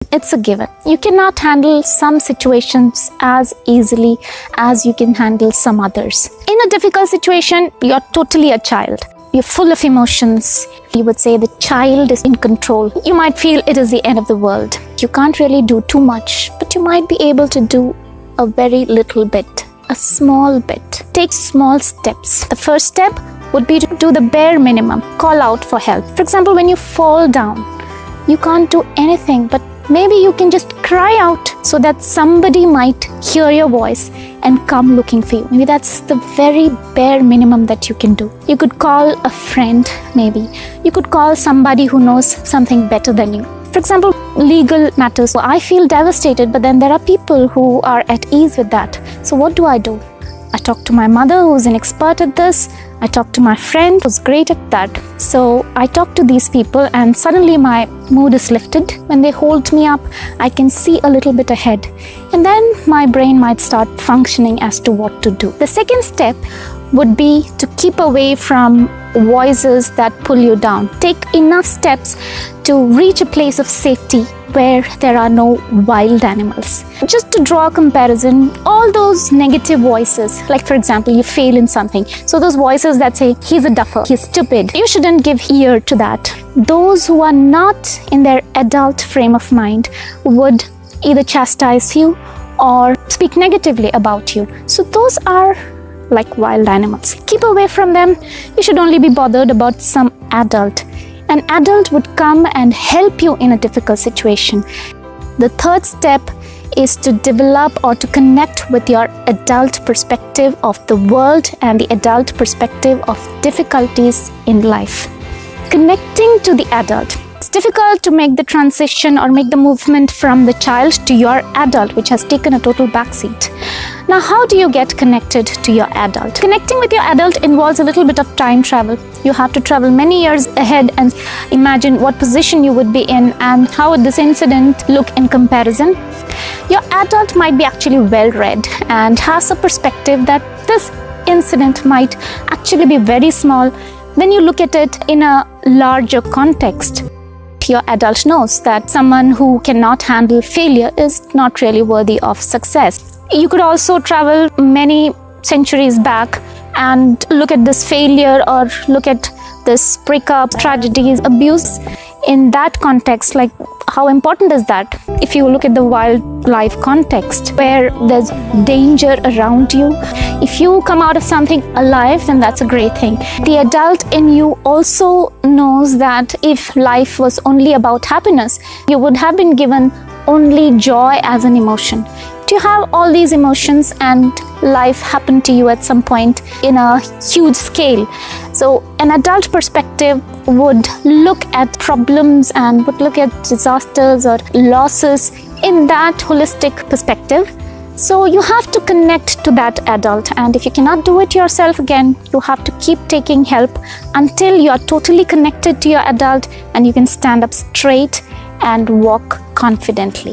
It's a given. You cannot handle some situations as easily as you can handle some others. In a difficult situation, you're totally a child. You're full of emotions. You would say the child is in control. You might feel it is the end of the world. You can't really do too much, but you might be able to do a very little bit, a small bit. Take small steps. The first step would be to do the bare minimum. Call out for help. For example, when you fall down, you can't do anything, but maybe you can just cry out so that somebody might hear your voice and come looking for you. Maybe that's the very bare minimum that you can do. You could call a friend, maybe. You could call somebody who knows something better than you. For example, legal matters. So I feel devastated, but then there are people who are at ease with that. So what do? I talk to my mother, who's an expert at this. I talk to my friend, who's great at that. So I talk to these people and suddenly my mood is lifted. When they hold me up, I can see a little bit ahead. And then my brain might start functioning as to what to do. The second step would be to keep away from voices that pull you down. Take enough steps to reach a place of safety where there are no wild animals. Just to draw a comparison, all those negative voices, like for example, you fail in something. So those voices that say, he's a duffer, he's stupid, you shouldn't give ear to that. Those who are not in their adult frame of mind would either chastise you or speak negatively about you. So those are like wild animals. Keep away from them. You should only be bothered about some adult. An adult would come and help you in a difficult situation. The third step is to develop or to connect with your adult perspective of the world and the adult perspective of difficulties in life. Connecting to the adult. It's difficult to make the transition or make the movement from the child to your adult, which has taken a total backseat. Now, how do you get connected to your adult? Connecting with your adult involves a little bit of time travel. You have to travel many years ahead and imagine what position you would be in and how would this incident look in comparison. Your adult might be actually well-read and has a perspective that this incident might actually be very small when you look at it in a larger context. Your adult knows that someone who cannot handle failure is not really worthy of success. You could also travel many centuries back and look at this failure or look at this breakup, tragedies, abuse in that context. Like, how important is that? If you look at the wildlife context where there's danger around you, if you come out of something alive, then that's a great thing. The adult in you also knows that if life was only about happiness, you would have been given only joy as an emotion. You have all these emotions and life happened to you at some point in a huge scale. So an adult perspective would look at problems and would look at disasters or losses in that holistic perspective. So you have to connect to that adult, and if you cannot do it yourself, again, you have to keep taking help until you are totally connected to your adult and you can stand up straight and walk confidently.